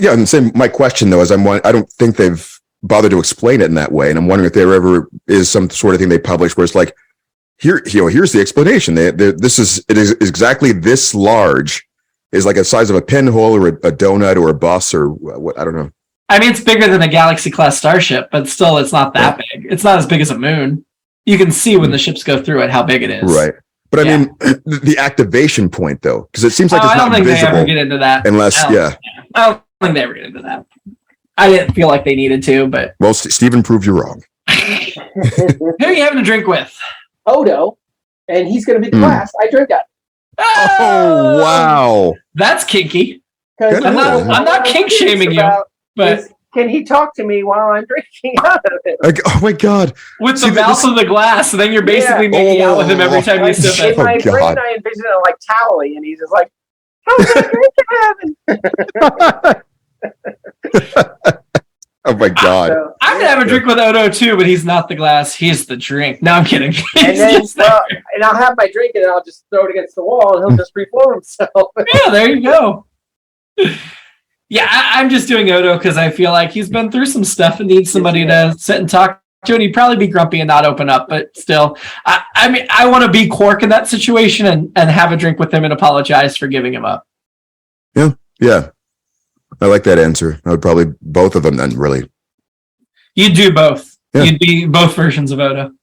Speaker 4: yeah, and same. My question though is, I don't think they've bothered to explain it in that way, and I'm wondering if there ever is some sort of thing they publish where it's like, here's the explanation. It is exactly this large, is like a size of a pinhole or a donut or a bus or what, I don't know.
Speaker 2: I mean, it's bigger than a Galaxy class starship, but still, it's not that big. It's not as big as a moon. You can see when the ships go through it how big it is.
Speaker 4: Right. But I mean, the activation point, though, because it seems like it's not visible. I don't think they ever
Speaker 2: get into that.
Speaker 4: Unless,
Speaker 2: I don't think they ever get into that. I didn't feel like they needed to, but...
Speaker 4: Well, Stephen proved you wrong.
Speaker 2: Who are you having a drink with?
Speaker 1: Odo, and he's going to be the last. I drink that.
Speaker 4: Oh, wow.
Speaker 2: That's kinky. I'm not kink-shaming you, but...
Speaker 1: Can he talk to me while I'm drinking out of it?
Speaker 4: Oh my God!
Speaker 2: With the mouth of the glass, and then you're basically making out with him every time you sip it.
Speaker 1: In my brain, I envision it like Tally, and he's just like, "How's that drink having?"
Speaker 4: Oh my God!
Speaker 2: So, I'm gonna have a drink with Odo too, but he's not the glass; he's the drink. No, I'm kidding.
Speaker 1: And I'll have my drink, and I'll just throw it against the wall, and he'll just reform himself.
Speaker 2: Yeah, there you go. Yeah, I'm just doing Odo because I feel like he's been through some stuff and needs somebody to sit and talk to, and he'd probably be grumpy and not open up, but still. I mean, I want to be Quark in that situation and have a drink with him and apologize for giving him up.
Speaker 4: Yeah. I like that answer. I would probably both of them then, really.
Speaker 2: You'd do both. Yeah. You'd be both versions of Odo.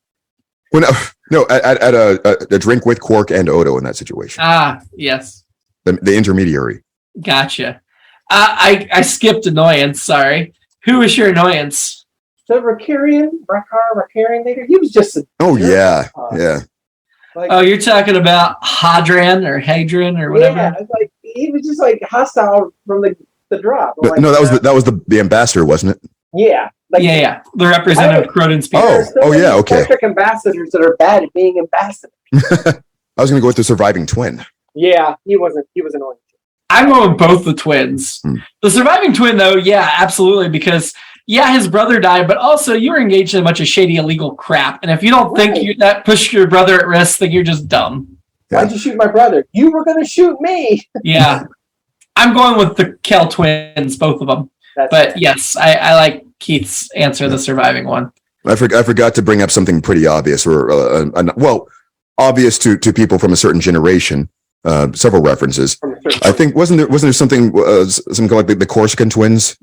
Speaker 4: Well, no, at a drink with Quark and Odo in that situation.
Speaker 2: Ah, yes.
Speaker 4: The intermediary.
Speaker 2: Gotcha. I skipped annoyance. Sorry. Who was your annoyance?
Speaker 1: The Rakarian leader. He was just a.
Speaker 4: Oh yeah, yeah.
Speaker 2: You're talking about Hadran or whatever.
Speaker 1: Yeah, he was just hostile from the drop.
Speaker 4: No, that was the ambassador, wasn't it?
Speaker 1: Yeah.
Speaker 2: Yeah. The representative Croydon speaker.
Speaker 4: Oh yeah. Okay.
Speaker 1: Star Trek ambassadors that are bad at being ambassadors.
Speaker 4: I was going to go with the surviving twin.
Speaker 1: Yeah, he was annoying.
Speaker 2: I'm going with both the twins. The surviving twin, though, yeah, absolutely, because, his brother died, but also you were engaged in a bunch of shady, illegal crap, and if you don't think that pushed your brother at risk, then you're just dumb.
Speaker 1: Why'd you shoot my brother? You were going to shoot me!
Speaker 2: Yeah. I'm going with the Kell twins, both of them. Yes, I like Keith's answer, the surviving one.
Speaker 4: I forgot to bring up something pretty obvious, or obvious to people from a certain generation. Several references. I think wasn't there something like the Corsican twins?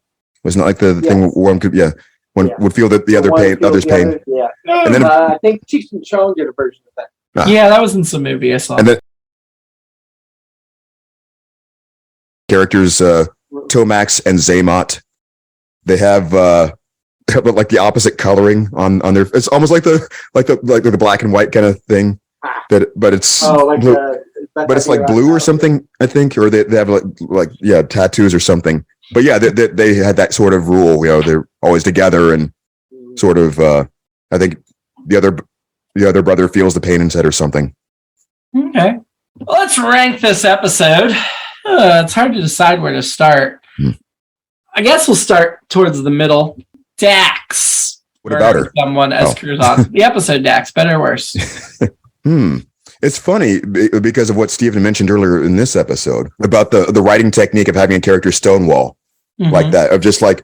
Speaker 4: Wasn't it like the thing where one could one would feel that the other's pain.
Speaker 1: Yeah. And then I think Cheech and Chong did a version of that.
Speaker 2: Yeah, that was in some movie I saw.
Speaker 4: And then characters Tomax and Zaymot, they have like the opposite coloring on their. It's almost like the black and white kind of thing. But it's blue. But it's like blue or something, I think, or they have like tattoos or something. But yeah, they had that sort of rule. They're always together and sort of. I think the other brother feels the pain inside or something.
Speaker 2: Okay, well, let's rank this episode. It's hard to decide where to start. I guess we'll start towards the middle. Dax.
Speaker 4: What about her?
Speaker 2: Someone as Curzon. The episode Dax, better or worse?
Speaker 4: It's funny because of what Stephen mentioned earlier in this episode about the writing technique of having a character stonewall like that, of just like,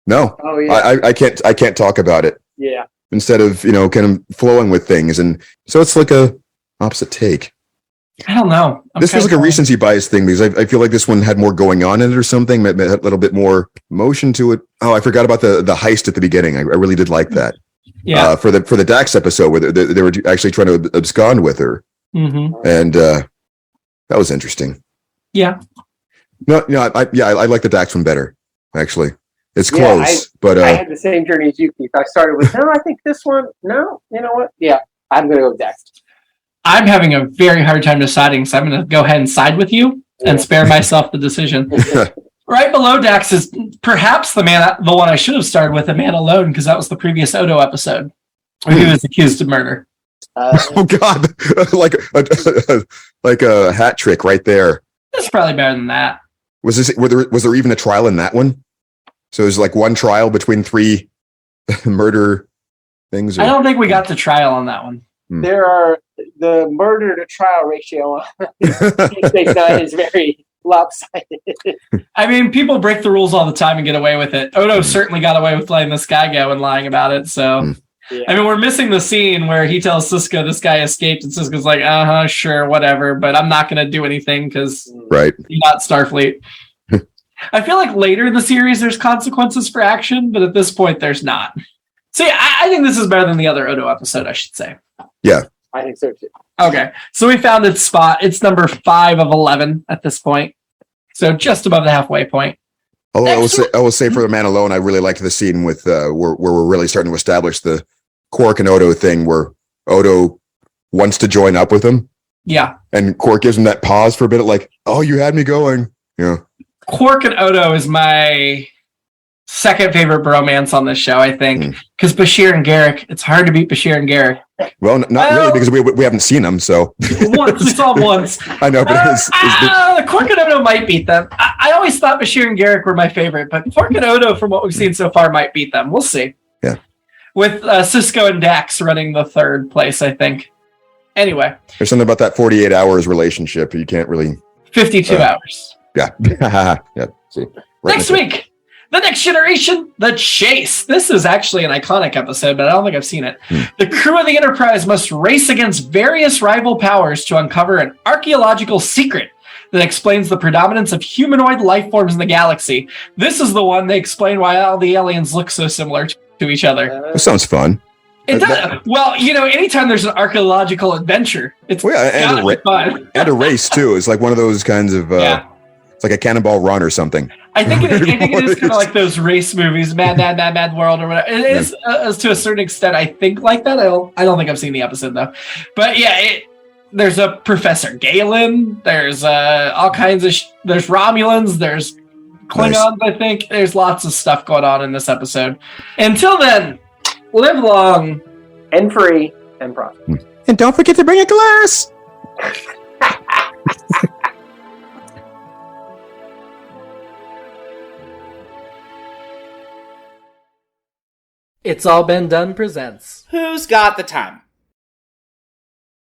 Speaker 4: no, I can't talk about it.
Speaker 1: Yeah.
Speaker 4: Instead of, kind of flowing with things. And so it's like a opposite take.
Speaker 2: I don't know.
Speaker 4: This feels like a recency bias thing because I feel like this one had more going on in it or something, had a little bit more motion to it. Oh, I forgot about the heist at the beginning. I really did like that.
Speaker 2: Yeah.
Speaker 4: For the Dax episode where they were actually trying to abscond with her. And that was interesting.
Speaker 2: Yeah.
Speaker 4: No, I like the Dax one better, actually. It's close, but
Speaker 1: I had the same journey as you, Keith. I started with, no, I think this one, no, you know what? Yeah, I'm going to go with Dax.
Speaker 2: I'm having a very hard time deciding, so I'm going to go ahead and side with you and spare myself the decision. Right below Dax is perhaps the one I should have started with, A Man Alone, because that was the previous Odo episode where he was accused of murder.
Speaker 4: Oh God! like a hat trick right there.
Speaker 2: It's probably better than that.
Speaker 4: Was there even a trial in that one? So there's like one trial between 3 murder things.
Speaker 2: I don't think we got to trial on that one.
Speaker 1: There are the murder to trial ratio on DS9 is very lopsided.
Speaker 2: I mean, people break the rules all the time and get away with it. Odo certainly got away with letting this guy go and lying about it. So, I mean, we're missing the scene where he tells Sisko this guy escaped, and Sisko's like, sure, whatever, but I'm not going to do anything because he's not Starfleet. I feel like later in the series there's consequences for action, but at this point there's not. See, I think this is better than the other Odo episode, I should say.
Speaker 4: Yeah.
Speaker 1: I think so too.
Speaker 2: Okay, so we found its spot. It's number 5 of 11 at this point. So just above the halfway point.
Speaker 4: Although I will say for The Man Alone, I really liked the scene with where we're really starting to establish the Quark and Odo thing where Odo wants to join up with him.
Speaker 2: Yeah. And
Speaker 4: Quark gives him that pause for a bit, like, oh, you had me going. Yeah.
Speaker 2: Quark and Odo is my second favorite bromance on this show, I think. Because Bashir and Garrick, it's hard to beat Bashir and Garrick.
Speaker 4: Well, not really, because we haven't seen them, so.
Speaker 2: We saw them once.
Speaker 4: I know, but
Speaker 2: Quark and Odo might beat them. I always thought Bashir and Garrick were my favorite, but Quark and Odo, from what we've seen so far, might beat them. We'll see.
Speaker 4: Yeah.
Speaker 2: With Sisko and Dax running the third place, I think. Anyway.
Speaker 4: There's something about that 48 hours relationship. You can't really.
Speaker 2: 52 hours.
Speaker 4: Yeah. Yeah. See.
Speaker 2: Next week, The Next Generation, The Chase. This is actually an iconic episode, but I don't think I've seen it. The crew of the Enterprise must race against various rival powers to uncover an archaeological secret that explains the predominance of humanoid life forms in the galaxy. This is the one they explain why all the aliens look so similar to each other.
Speaker 4: That sounds fun.
Speaker 2: It does. Well, anytime there's an archaeological adventure, it's fun.
Speaker 4: And a race, too. It's like one of those kinds of... It's like a Cannonball Run or something.
Speaker 2: I think it is kind of like those race movies, Mad World or whatever. It is to a certain extent, I think, like that. I don't think I've seen the episode, though. But yeah, there's a Professor Galen. There's all kinds of... there's Romulans. There's Klingons, I think. There's lots of stuff going on in this episode. Until then, live long.
Speaker 1: And free. And prosper.
Speaker 4: And don't forget to bring a glass.
Speaker 3: It's All Been Done presents
Speaker 5: Who's Got the Time?